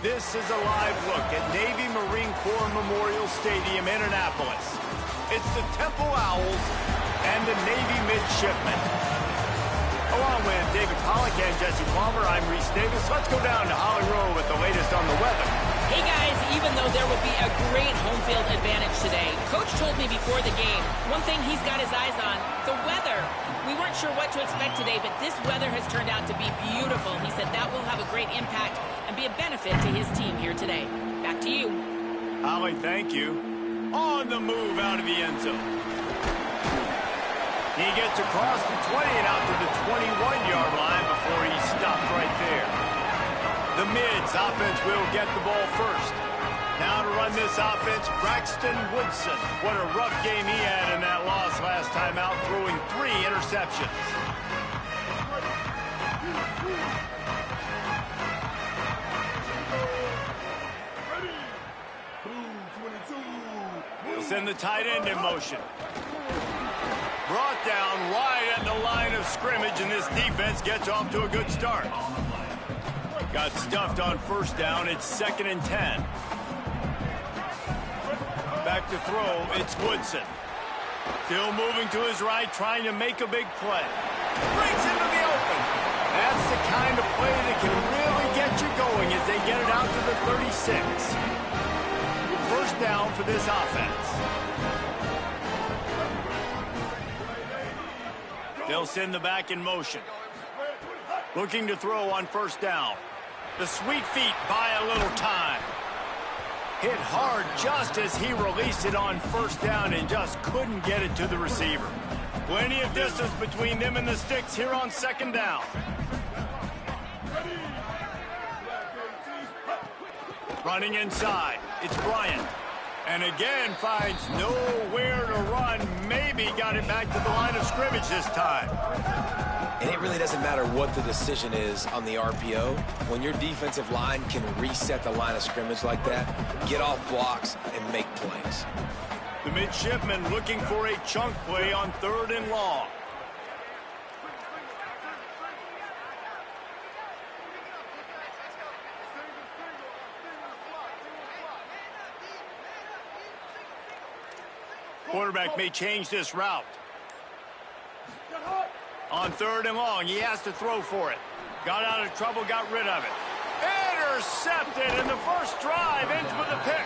This is a live look at Navy Marine Corps Memorial Stadium in Annapolis. It's the Temple Owls and the Navy Midshipmen. Along with David Pollack and Jesse Palmer, I'm Reese Davis. Let's go down to Holly Rowe with the latest on the weather. Hey guys, even though there will be a great home field advantage today, Coach told me before the game, one thing he's got his eyes on, the weather. We weren't sure what to expect today, but this weather has turned out to be beautiful. He said that will have a great impact and be a benefit to his team here today. Back to you. Holly, thank you. On the move out of the end zone. He gets across the 20 and out to the 21-yard line before he stopped right there. The Mids offense will get the ball first. Now to run this offense, Braxton Woodson. What a rough game he had in that loss last time out, throwing 3 interceptions. He'll send the tight end in motion. Brought down right at the line of scrimmage, and this defense gets off to a good start. Got stuffed on first down. It's 2nd and 10. Back to throw. It's Woodson. Still moving to his right, trying to make a big play. Breaks into the open. That's the kind of play that can really get you going as they get it out to the 36. First down for this offense. They'll send the back in motion. Looking to throw on first down. The sweet feet buy a little time. Hit hard just as he released it on first down and just couldn't get it to the receiver. Plenty of distance between them and the sticks here on 2nd down. Running inside, it's Bryant. And again finds nowhere to run. Maybe got it back to the line of scrimmage this time. And it really doesn't matter what the decision is on the RPO. When your defensive line can reset the line of scrimmage like that, get off blocks and make plays. The midshipmen looking for a chunk play on 3rd and long. Quarterback may change this route. On 3rd and long, he has to throw for it. Got out of trouble, got rid of it. Intercepted, and the first drive ends with a pick.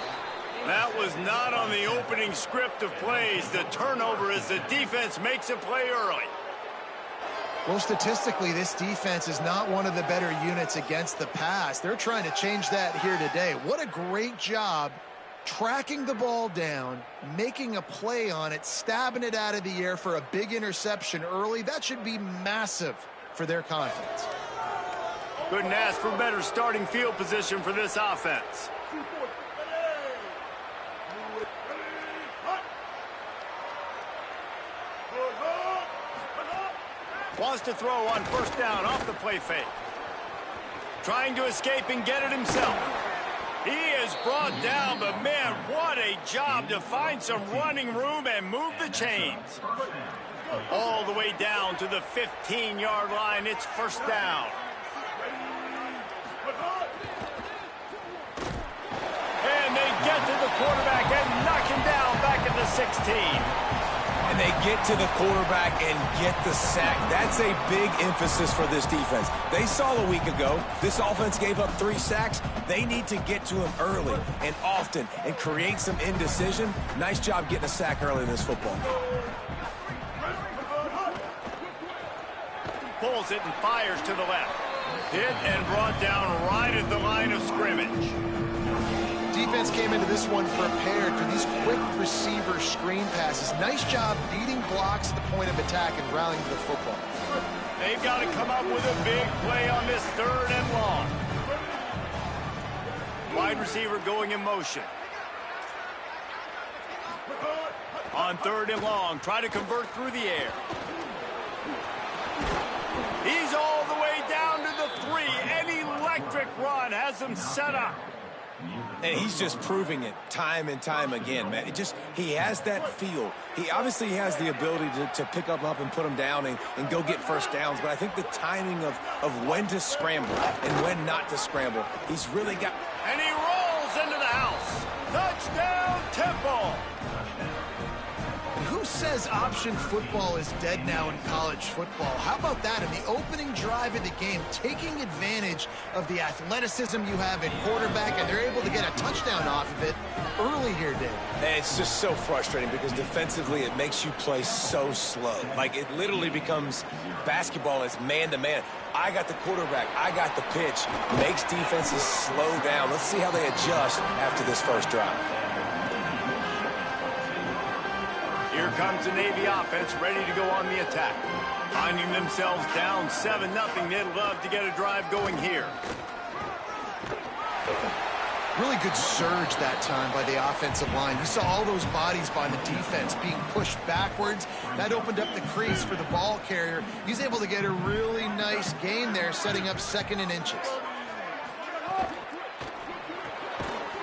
That was not on the opening script of plays. The turnover as the defense makes a play early. Well, statistically, this defense is not one of the better units against the pass. They're trying to change that here today. What a great job tracking the ball down, making a play on it, stabbing it out of the air for a big interception early. That should be massive for their confidence. Couldn't ask for better starting field position for this offense. Wants to throw on first down off the play fake. Trying to escape and get it himself. He is brought down, but man, what a job to find some running room and move the chains. All the way down to the 15-yard line. It's first down. And they get to the quarterback and knock him down back at the 16. And they get to the quarterback and get the sack. That's a big emphasis for this defense. They saw a week ago, this offense gave up 3 sacks. They need to get to him early and often and create some indecision. Nice job getting a sack early in this football. Pulls it and fires to the left. Hit and brought down right at the line of scrimmage. Defense came into this one prepared for these quick receiver screen passes. Nice job beating blocks at the point of attack and rallying to the football. They've got to come up with a big play on this 3rd and long. Wide receiver going in motion. On 3rd and long, try to convert through the air. He's all the way down to the 3. An electric run has him set up. And he's just proving it time and time again, man. He has that feel. He obviously has the ability to pick up and put him down and go get first downs. But I think the timing of when to scramble and when not to scramble, he's really got. And he rolls into the house. Touchdown, Temple. Who says option football is dead now in college football? How about that in the opening drive of the game, taking advantage of the athleticism you have at quarterback, and they're able to get a touchdown off of it early here, Dave. It's just so frustrating because defensively it makes you play so slow. Like, it literally becomes basketball as man-to-man. I got the quarterback. I got the pitch. Makes defenses slow down. Let's see how they adjust after this first drive. Here comes the Navy offense ready to go on the attack. Finding themselves down 7-0, they'd love to get a drive going here. Really good surge that time by the offensive line. You saw all those bodies by the defense being pushed backwards. That opened up the crease for the ball carrier. He's able to get a really nice gain there, setting up 2nd and inches.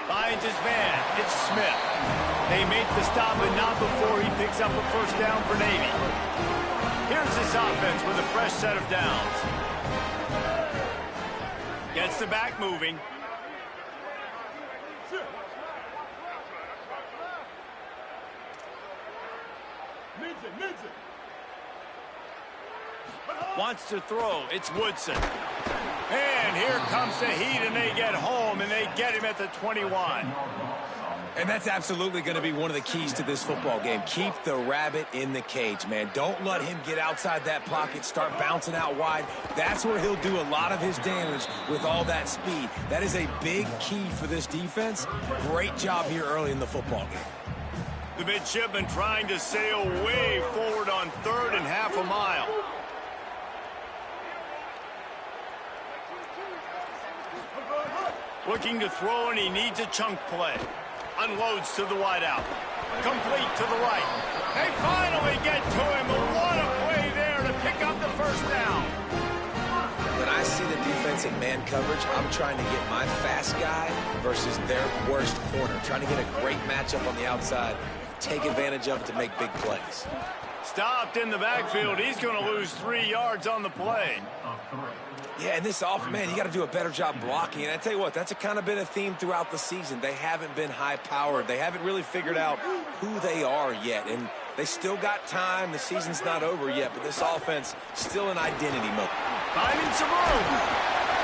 Finds his man. It's Smith. They make the stop, but not before he picks up a first down for Navy. Here's this offense with a fresh set of downs. Gets the back moving. Wants to throw. It's Woodson. And here comes the heat, and they get home, and they get him at the 21. And that's absolutely going to be one of the keys to this football game. Keep the rabbit in the cage, man. Don't let him get outside that pocket, start bouncing out wide. That's where he'll do a lot of his damage with all that speed. That is a big key for this defense. Great job here early in the football game. The midshipman trying to sail way forward on 3rd and half a mile. Looking to throw, and he needs a chunk play. Unloads to the wideout. Complete to the right. They finally get to him, but what a play there to pick up the first down. When I see the defense in man coverage, I'm trying to get my fast guy versus their worst corner. Trying to get a great matchup on the outside, take advantage of it to make big plays. Stopped in the backfield. He's going to lose 3 yards on the play. Yeah, and this man, you got to do a better job blocking. And I tell you what, that's kind of been a theme throughout the season. They haven't been high-powered. They haven't really figured out who they are yet. And they still got time. The season's not over yet, but this offense still in identity mode. Finding some room.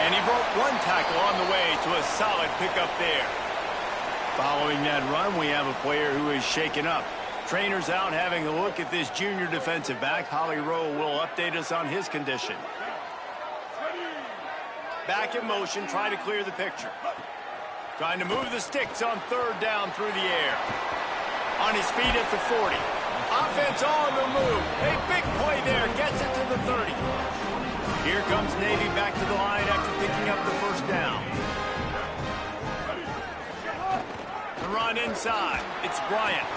And he broke one tackle on the way to a solid pickup there. Following that run, we have a player who is shaken up. Trainer's out having a look at this junior defensive back. Holly Rowe will update us on his condition. Back in motion, trying to clear the picture. Trying to move the sticks on 3rd down through the air. On his feet at the 40. Offense on the move. A big play there. Gets it to the 30. Here comes Navy back to the line after picking up the first down. The run inside. It's Bryant.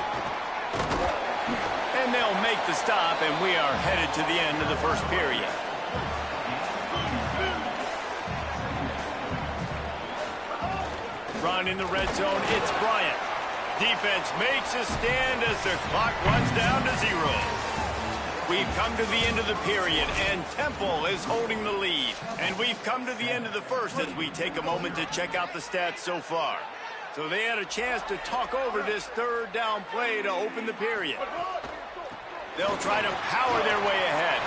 And they'll make the stop, and we are headed to the end of the first period. Run in the red zone. It's Bryant. Defense makes a stand as the clock runs down to 0. We've come to the end of the period, and Temple is holding the lead. And we've come to the end of the first as we take a moment to check out the stats so far. So they had a chance to talk over this 3rd down play to open the period. They'll try to power their way ahead.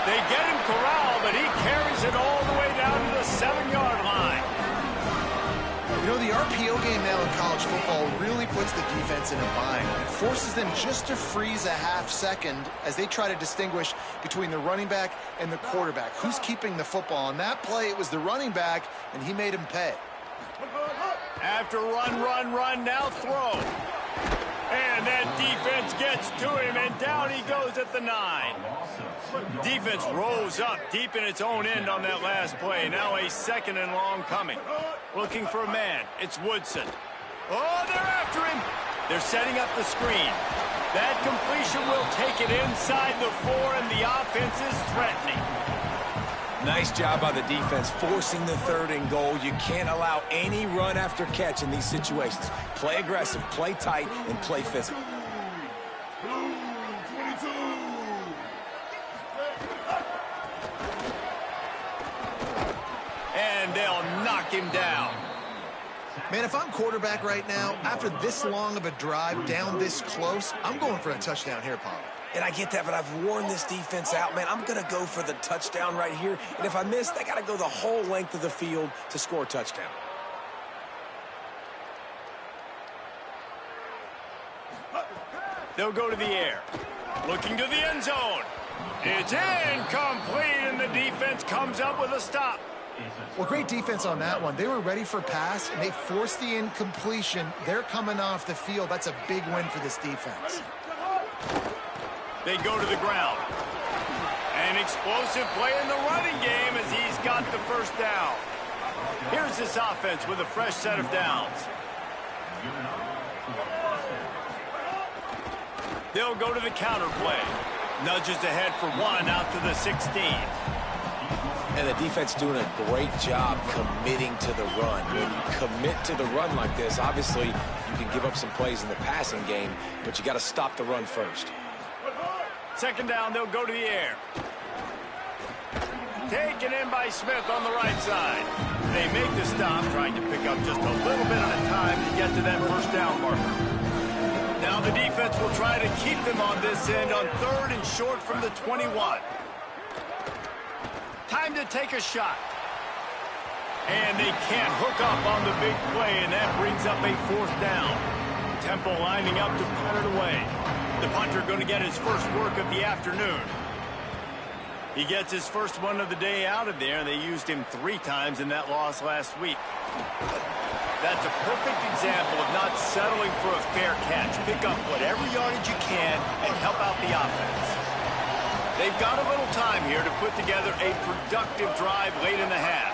They get him corralled, but he carries it all the way down to the 7-yard line. You know, the RPO game now in college football really puts the defense in a bind. It forces them just to freeze a half second as they try to distinguish between the running back and the quarterback. Who's keeping the football? On that play, it was the running back, and he made him pay. After run, now throw. And that defense gets to him, and down he goes at the 9. Defense rolls up deep in its own end on that last play. Now a 2nd and long coming. Looking for a man. It's Woodson. Oh, they're after him. They're setting up the screen. That completion will take it inside the 4, and the offense is threatening. Nice job by the defense forcing the 3rd and goal. You can't allow any run after catch in these situations. Play aggressive, play tight, and play physical. And they'll knock him down. Man, if I'm quarterback right now, after this long of a drive down this close, I'm going for a touchdown here, Paul. And I get that, but I've worn this defense out, man. I'm going to go for the touchdown right here. And if I miss, they got to go the whole length of the field to score a touchdown. They'll go to the air. Looking to the end zone. It's incomplete, and the defense comes up with a stop. Well, great defense on that one. They were ready for pass, and they forced the incompletion. They're coming off the field. That's a big win for this defense. They go to the ground. An explosive play in the running game as he's got the first down. Here's this offense with a fresh set of downs. They'll go to the counter play. Nudges ahead for 1 out to the 16. And the defense doing a great job committing to the run. When you commit to the run like this, obviously you can give up some plays in the passing game, but you got to stop the run first. 2nd down, they'll go to the air. Taken in by Smith on the right side. They make the stop, trying to pick up just a little bit at a time to get to that first down marker. Now the defense will try to keep them on this end on 3rd and short from the 21. Time to take a shot. And they can't hook up on the big play, and that brings up a 4th down. Temple lining up to punt it away. The punter going to get his first work of the afternoon. He gets his first one of the day out of there, and they used him 3 times in that loss last week. That's a perfect example of not settling for a fair catch. Pick up whatever yardage you can and help out the offense. They've got a little time here to put together a productive drive late in the half.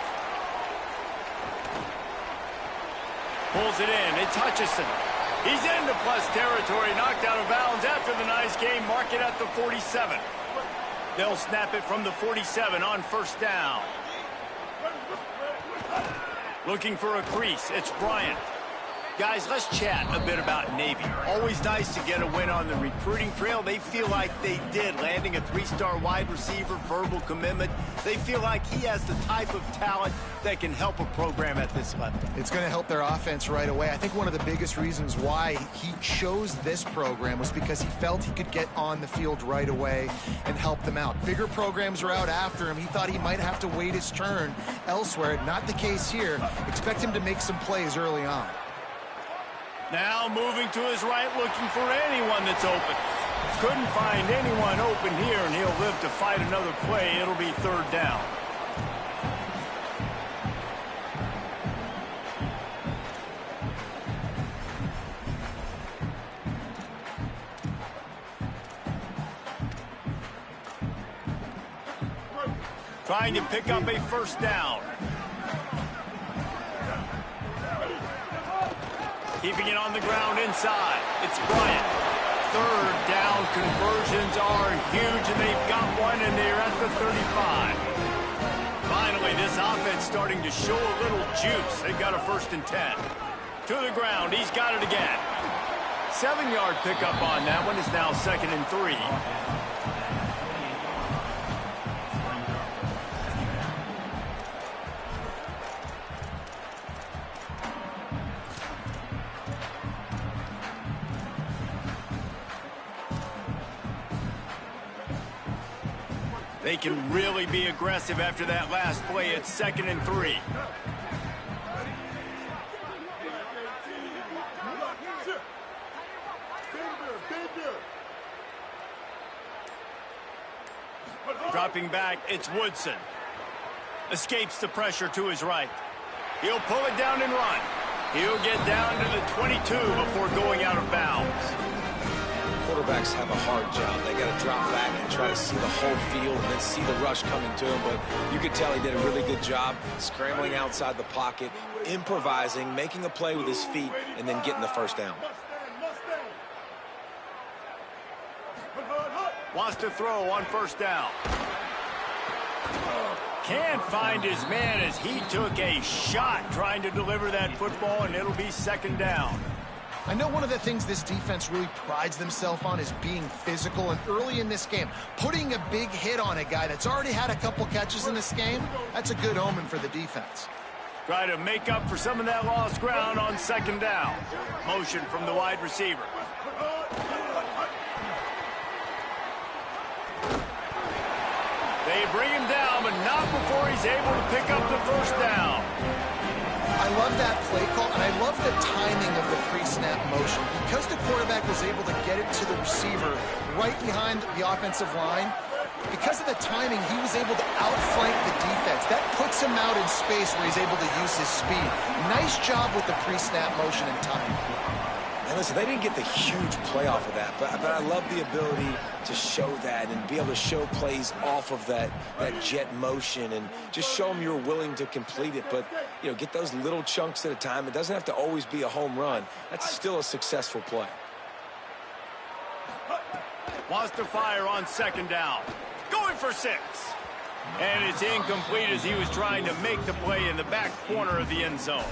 Pulls it in. It's Hutchinson. He's into plus territory, knocked out of bounds after the nice game. Mark it at the 47. They'll snap it from the 47 on 1st down. Looking for a crease. It's Bryant. Guys, let's chat a bit about Navy. Always nice to get a win on the recruiting trail. They feel like they did, landing a 3-star wide receiver, verbal commitment. They feel like he has the type of talent that can help a program at this level. It's going to help their offense right away. I think one of the biggest reasons why he chose this program was because he felt he could get on the field right away and help them out. Bigger programs are out after him. He thought he might have to wait his turn elsewhere. Not the case here. Expect him to make some plays early on. Now moving to his right, looking for anyone that's open. Couldn't find anyone open here, and he'll live to fight another play. It'll be 3rd down. Trying to pick up a 1st down. Keeping it on the ground inside. It's Bryant. 3rd down conversions are huge, and they've got one, and they're at the 35. Finally, this offense starting to show a little juice. They've got a 1st and 10. To the ground. He's got it again. 7-yard pickup on that one. Is now 2nd and 3. They can really be aggressive after that last play. It's 2nd and 3. Dropping back, it's Woodson. Escapes the pressure to his right. He'll pull it down and run. He'll get down to the 22 before going out of bounds. Quarterbacks have a hard job. They got to drop back and try to see the whole field and then see the rush coming to him. But you could tell he did a really good job scrambling outside the pocket, improvising, making a play with his feet, and then getting the 1st down. Wants to throw on 1st down. Can't find his man as he took a shot trying to deliver that football, and it'll be second down. I know one of the things this defense really prides themselves on is being physical, and early in this game, putting a big hit on a guy that's already had a couple catches in this game, that's a good omen for the defense. Try to make up for some of that lost ground on second down. Motion from the wide receiver. They bring him down, but not before he's able to pick up the first down. I love that play call, and I love the timing of the pre-snap motion. Because the quarterback was able to get it to the receiver right behind the offensive line, because of the timing, he was able to outflank the defense. That puts him out in space where he's able to use his speed. Nice job with the pre-snap motion and timing. And listen, they didn't get the huge play off of that, but I love the ability to show that and be able to show plays off of that jet motion and just show them you're willing to complete it. But, you know, get those little chunks at a time. It doesn't have to always be a home run. That's still a successful play. Wants to fire on second down. Going for 6. And it's incomplete as he was trying to make the play in the back corner of the end zone.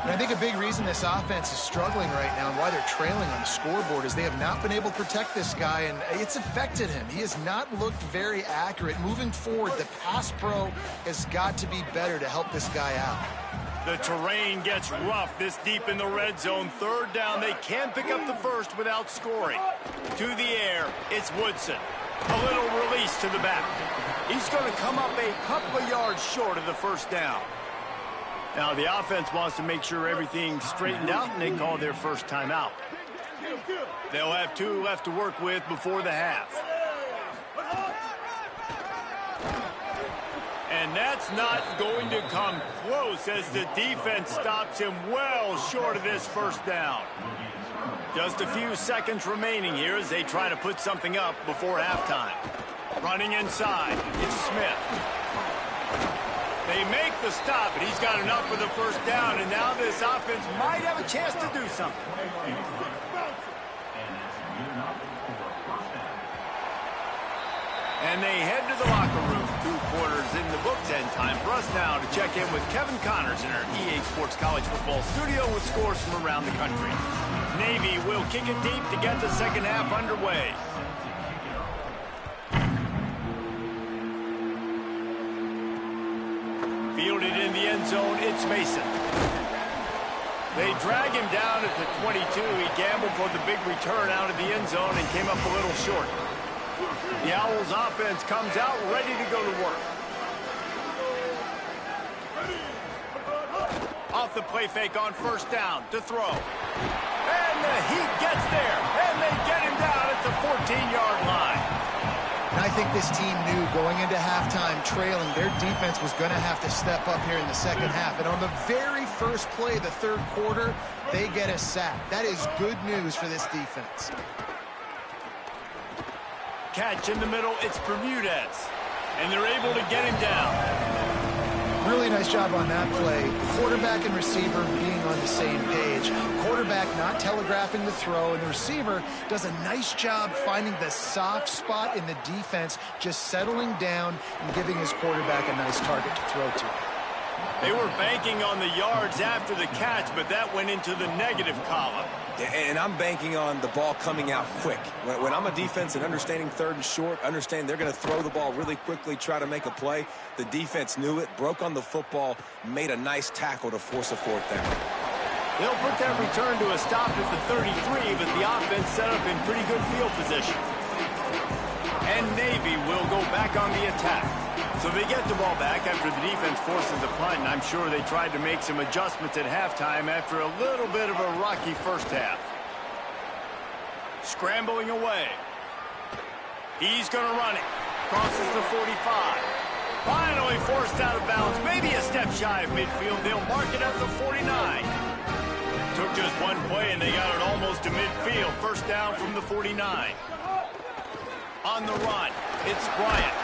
And I think a big reason this offense is struggling right now and why they're trailing on the scoreboard is they have not been able to protect this guy, and it's affected him. He has not looked very accurate. Moving forward, the pass pro has got to be better to help this guy out. The terrain gets rough this deep in the red zone. Third down, they can't pick up the first without scoring. To the air, it's Woodson. A little release to the back. He's going to come up a couple of yards short of the first down. Now, the offense wants to make sure everything's straightened out, and they call their first timeout. They'll have 2 left to work with before the half. And that's not going to come close as the defense stops him well short of this first down. Just a few seconds remaining here as they try to put something up before halftime. Running inside, it's Smith. They make the stop, and he's got enough for the first down, and now this offense might have a chance to do something. And they head to the locker room. 2 quarters in the books, and time for us now to check in with Kevin Connors in our EA Sports College Football studio with scores from around the country. Navy will kick it deep to get the second half underway. Fielded in the end zone, it's Mason. They drag him down at the 22. He gambled for the big return out of the end zone and came up a little short. The Owls offense comes out ready to go to work. Off the play fake on first down to throw. And the Heat gets there, and they get him down at the 14-yard line. And I think this team knew going into halftime trailing, their defense was going to have to step up here in the second half. And on the very first play of the third quarter, they get a sack. That is good news for this defense. Catch in the middle, it's Bermudez. And they're able to get him down. Really nice job on that play. Quarterback and receiver being on the same page. Quarterback not telegraphing the throw, and the receiver does a nice job finding the soft spot in the defense, just settling down and giving his quarterback a nice target to throw to. They were banking on the yards after the catch, but that went into the negative column. And I'm banking on the ball coming out quick. When I'm a defense and understanding third and short, understand they're going to throw the ball really quickly, try to make a play. The defense knew it, broke on the football, made a nice tackle to force a fourth down. They'll put that return to a stop at the 33, but the offense set up in pretty good field position. And Navy will go back on the attack. So they get the ball back after the defense forces a punt, and I'm sure they tried to make some adjustments at halftime after a little bit of a rocky first half. Scrambling away. He's going to run it. Crosses the 45. Finally forced out of bounds. Maybe a step shy of midfield. They'll mark it at the 49. Took just one play, and they got it almost to midfield. First down from the 49. On the run, it's Bryant.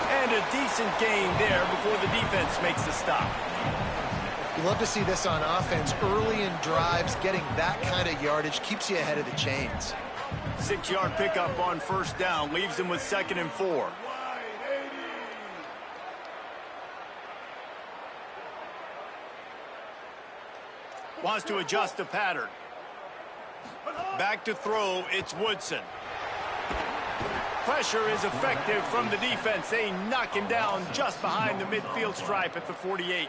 And a decent gain there before the defense makes the stop. You love to see this on offense. Early in drives, getting that kind of yardage keeps you ahead of the chains. 6-yard pickup on first down leaves them with 2nd and 4. Wants to adjust the pattern. Back to throw, it's Woodson. Pressure is effective from the defense. They knock him down just behind the midfield stripe at the 48.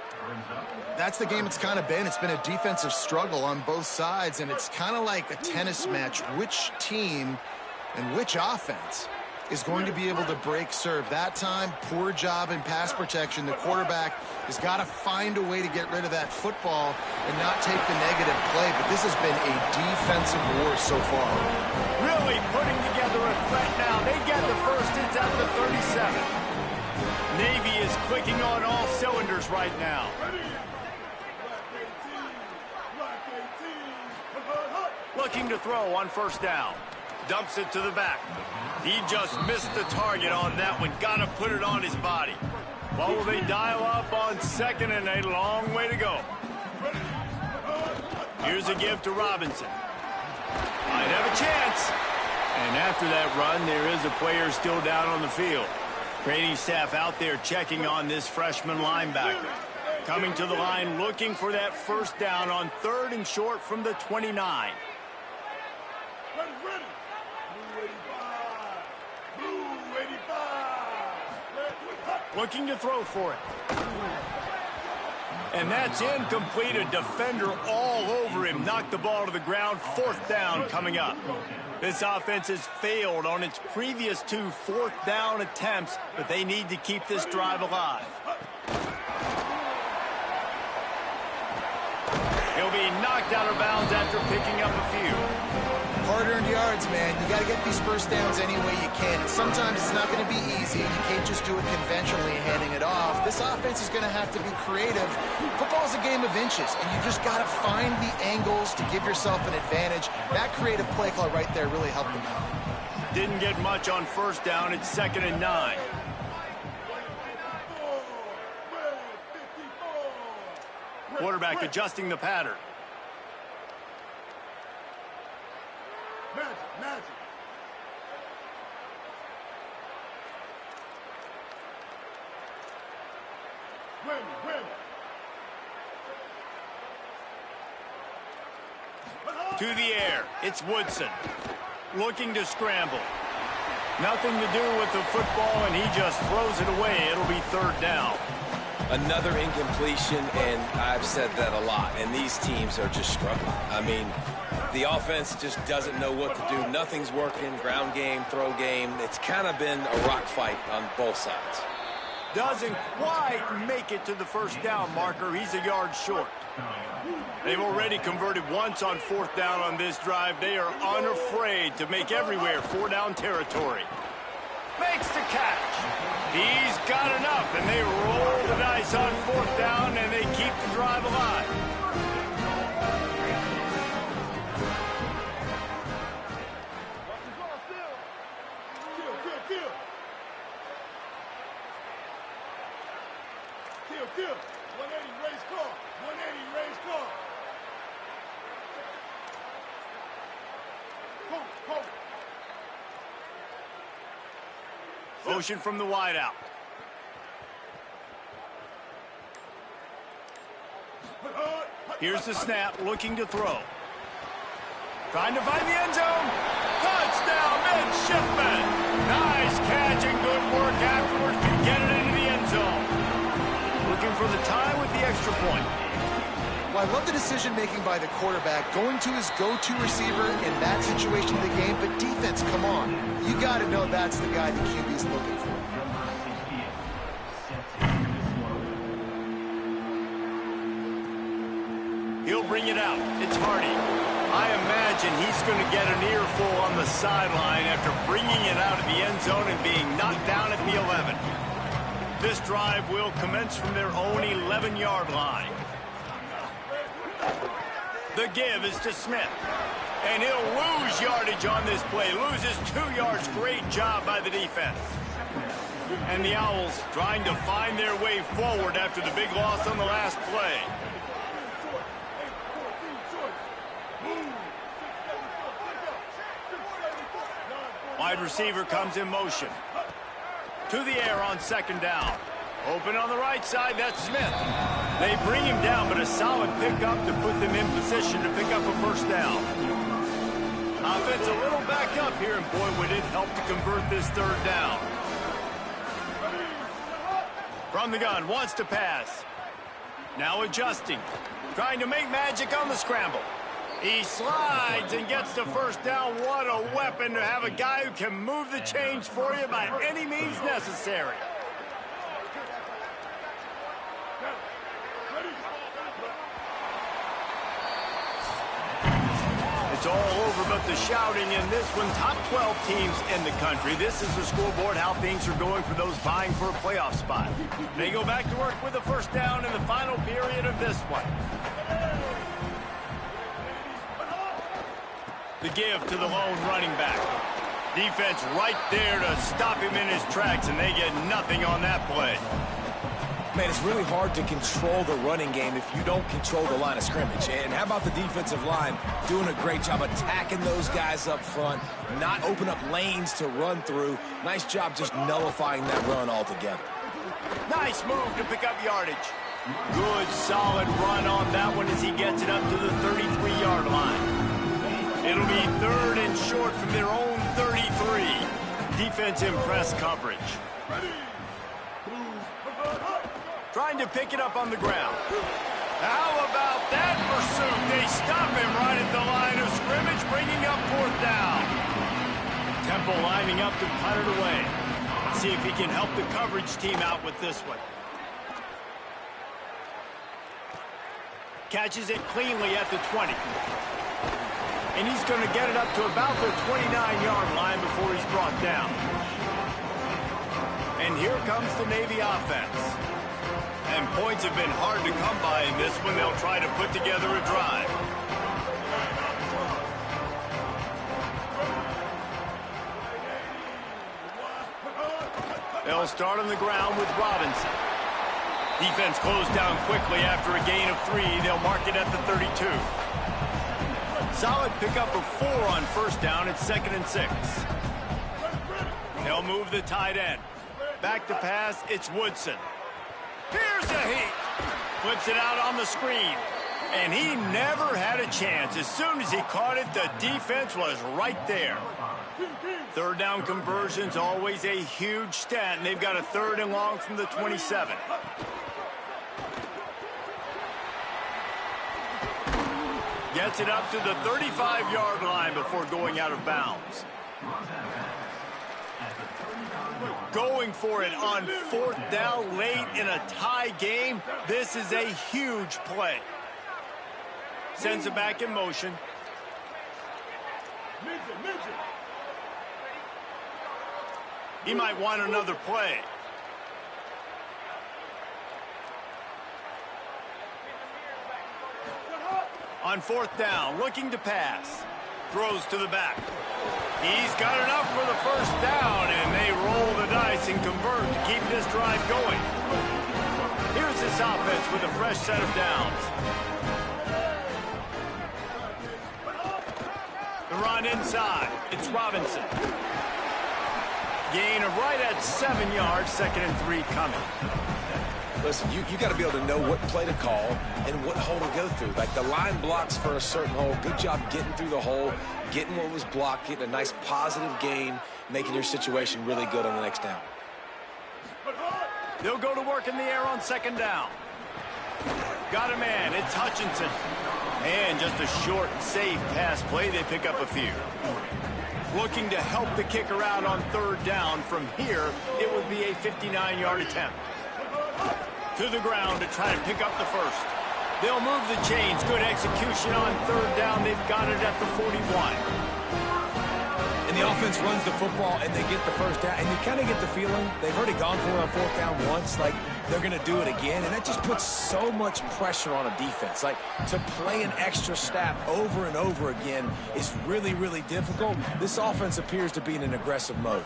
That's the game it's kind of been. It's been a defensive struggle on both sides, and it's kind of like a tennis match. Which team and which offense is going to be able to break serve? That time, poor job in pass protection. The quarterback has got to find a way to get rid of that football and not take the negative play. But this has been a defensive war so far. Really putting together a threat now. They get the first. It's at the 37. Navy is clicking on all cylinders right now. Looking to throw on first down. Dumps it to the back. He just missed the target on that one. Got to put it on his body. What will they dial up on second and a long way to go? Here's a give to Robinson. Might have a chance. And after that run, there is a player still down on the field. Training staff out there checking on this freshman linebacker. Coming to the line looking for that first down on 3rd and short from the 29. Looking to throw for it. And that's incomplete. A defender all over him. Knocked the ball to the ground. 4th down coming up. This offense has failed on its previous 2 4th down attempts, but they need to keep this drive alive. He'll be knocked out of bounds after picking up a few. Hard-earned yards, man. You got to get these first downs any way you can. And sometimes it's not going to be easy. You can't just do it conventionally, handing it off. This offense is going to have to be creative. Football's a game of inches, and you just got to find the angles to give yourself an advantage. That creative play call right there really helped them out. Didn't get much on first down. It's 2nd and 9. Quarterback adjusting the pattern. Magic. Win. To the air, it's Woodson. Looking to scramble. Nothing to do with the football, and he just throws it away. It'll be 3rd down. Another incompletion, and I've said that a lot, and these teams are just struggling. I mean, the offense just doesn't know what to do. Nothing's working. Ground game, throw game. It's kind of been a rock fight on both sides. Doesn't quite make it to the first down marker. He's a yard short. They've already converted once on 4th down on this drive. They are unafraid to make everywhere 4-down territory. Makes the catch. He's got enough, and they roll the dice on 4th down, and they keep the drive alive. Kill. 180, raise call. 180, raise call. Hold. Motion from the wideout. Here's the snap, looking to throw. Trying to find the end zone. Touchdown, midshipman. Nice catch and good work afterwards to get it into the end zone. Looking for the tie with the extra point. Well, I love the decision-making by the quarterback, going to his go-to receiver in that situation of the game. But defense, come on. You got to know that's the guy the QB's looking for. He'll bring it out. It's Hardy. I imagine he's going to get an earful on the sideline after bringing it out of the end zone and being knocked down at the 11. This drive will commence from their own 11-yard line. The give is to Smith. And he'll lose yardage on this play. Loses 2 yards. Great job by the defense. And the Owls trying to find their way forward after the big loss on the last play. Wide receiver comes in motion. To the air on 2nd down. Open on the right side, that's Smith. They bring him down, but a solid pickup to put them in position to pick up a first down. Offense a little backed up here, and boy, would it help to convert this third down. From the gun, wants to pass. Now adjusting. Trying to make magic on the scramble. He slides and gets the first down. What a weapon to have a guy who can move the chains for you by any means necessary. It's all over but the shouting in this one. Top 12 teams in the country. This is the scoreboard, how things are going for those vying for a playoff spot. They go back to work with a first down in the final period of this one. The give to the lone running back. Defense right there to stop him in his tracks, and they get nothing on that play. Man, it's really hard to control the running game if you don't control the line of scrimmage. And how about the defensive line doing a great job attacking those guys up front, not open up lanes to run through. Nice job just nullifying that run altogether. Nice move to pick up yardage. Good, solid run on that one as he gets it up to the 33-yard line. It'll be third and short from their own 33. Defense in press coverage. Trying to pick it up on the ground. How about that pursuit? They stop him right at the line of scrimmage, bringing up fourth down. Temple lining up to punt it away. Let's see if he can help the coverage team out with this one. Catches it cleanly at the 20. And he's going to get it up to about the 29-yard line before he's brought down. And here comes the Navy offense. And points have been hard to come by in this one. They'll try to put together a drive. They'll start on the ground with Robinson. Defense closed down quickly after a gain of 3. They'll mark it at the 32. Solid pickup of 4 on first down. It's 2nd and 6. They'll move the tight end. Back to pass, it's Woodson. Here's a heat. Flips it out on the screen. And he never had a chance. As soon as he caught it, the defense was right there. Third down conversion's always a huge stat, and they've got a 3rd and long from the 27. Gets it up to the 35-yard line before going out of bounds. Going for it on 4th down late in a tie game. This is a huge play. Sends it back in motion. He might want another play. On 4th down, looking to pass. Throws to the back. He's got enough for the first down, and they roll the dice and convert to keep this drive going. Here's this offense with a fresh set of downs. The run inside. It's Robinson. Gain of right at 7 yards, 2nd and 3 coming. Listen, you got to be able to know what play to call and what hole to go through. Like the line blocks for a certain hole. Good job getting through the hole, getting what was blocked, getting a nice positive gain, making your situation really good on the next down. They'll go to work in the air on 2nd down. Got a man. It's Hutchinson. And just a short, safe pass play. They pick up a few. Looking to help the kicker out on 3rd down. From here, it would be a 59-yard attempt. To the ground to try to pick up the first. They'll move the chains. Good execution on 3rd down. They've got it at the 41. And the offense runs the football, and they get the first down. And you kind of get the feeling they've already gone for it on 4th down once. Like, they're going to do it again. And that just puts so much pressure on a defense. Like, to play an extra snap over and over again is really, really difficult. This offense appears to be in an aggressive mode.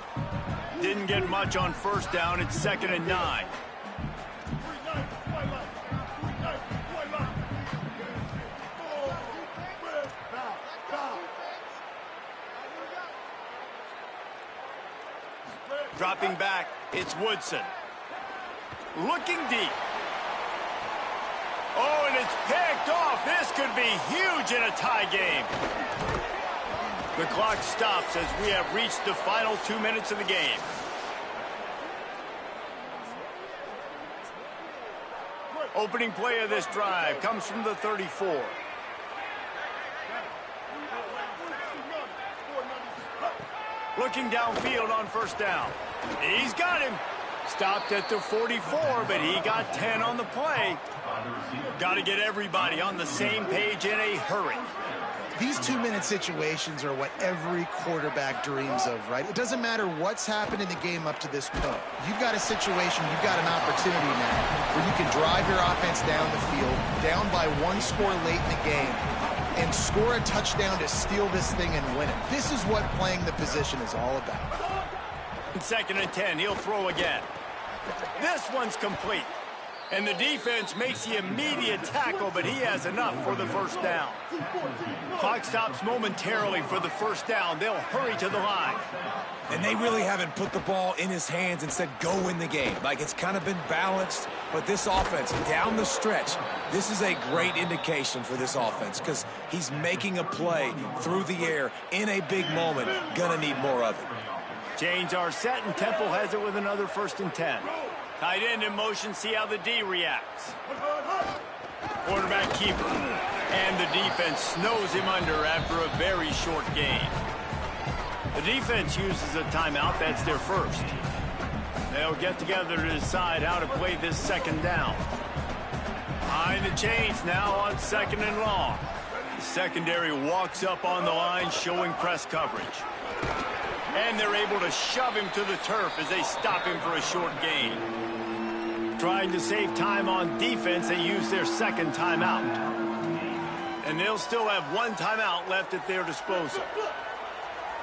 Didn't get much on 1st down. It's 2nd and 9. Dropping back, it's Woodson. Looking deep. Oh, and it's picked off. This could be huge in a tie game. The clock stops as we have reached the final 2 minutes of the game. Opening play of this drive comes from the 34. Looking downfield on first down. He's got him. Stopped at the 44, but he got 10 on the play. Got to get everybody on the same page in a hurry. These 2-minute situations are what every quarterback dreams of, right? It doesn't matter what's happened in the game up to this point. You've got a situation, you've got an opportunity now where you can drive your offense down the field, down by 1 score late in the game, and score a touchdown to steal this thing and win it. This is what playing the position is all about. 2nd and 10, he'll throw again. This one's complete. And the defense makes the immediate tackle, but he has enough for the first down. Clock stops momentarily for the first down. They'll hurry to the line. And they really haven't put the ball in his hands and said, go win the game. Like, it's kind of been balanced. But this offense, down the stretch, this is a great indication for this offense because he's making a play through the air in a big moment. Gonna need more of it. Chains are set, and Temple has it with another 1st and 10. Tight end in motion, see how the D reacts. Quarterback keeper. And the defense snows him under after a very short game. The defense uses a timeout. That's their first. They'll get together to decide how to play this 2nd down. Behind the chains now on 2nd and long. The secondary walks up on the line, showing press coverage. And they're able to shove him to the turf as they stop him for a short gain. Trying to save time on defense, they use their 2nd timeout. And they'll still have 1 timeout left at their disposal.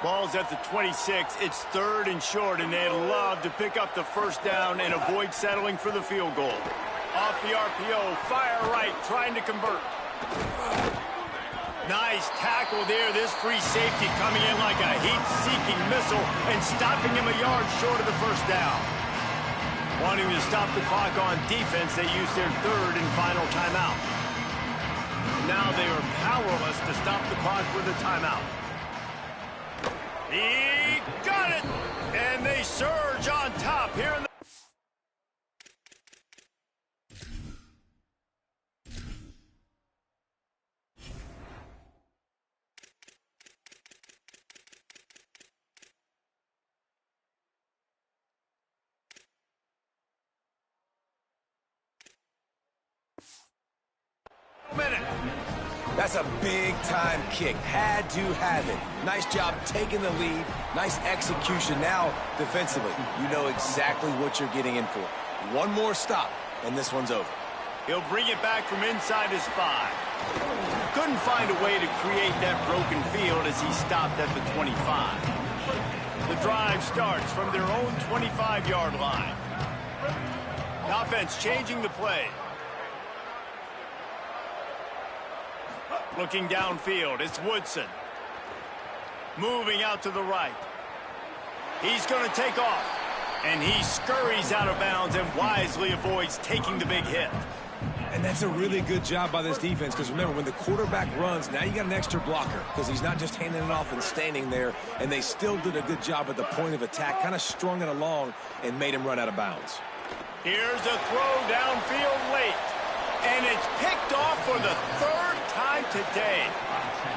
Ball's at the 26. It's 3rd and short, and they'd love to pick up the first down and avoid settling for the field goal. Off the RPO, fire right, trying to convert. Nice tackle there. This free safety coming in like a heat-seeking missile and stopping him a yard short of the first down. Wanting to stop the clock on defense, they use their 3rd and final timeout. Now they are powerless to stop the clock with a timeout. He got it! And they surge on top here in the... That's a big-time kick. Had to have it. Nice job taking the lead. Nice execution. Now, defensively, you know exactly what you're getting in for. One more stop, and this one's over. He'll bring it back from inside his 5. Couldn't find a way to create that broken field as he stopped at the 25. The drive starts from their own 25-yard line. The offense changing the play. Looking downfield, it's Woodson. Moving out to the right. He's going to take off. And he scurries out of bounds and wisely avoids taking the big hit. And that's a really good job by this defense because remember, when the quarterback runs, now you got an extra blocker because he's not just handing it off and standing there. And they still did a good job at the point of attack, kind of strung it along and made him run out of bounds. Here's a throw downfield late. And it's picked off for the 3rd time today.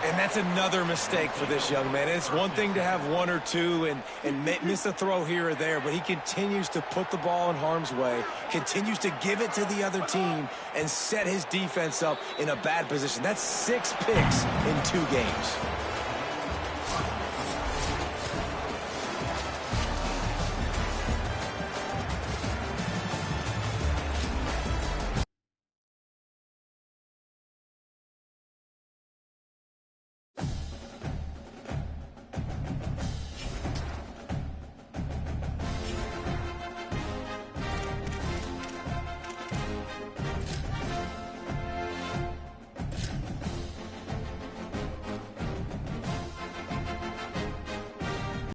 And that's another mistake for this young man. It's one thing to have 1 or 2 and miss a throw here or there, but he continues to put the ball in harm's way, continues to give it to the other team, and set his defense up in a bad position. That's 6 picks in 2 games.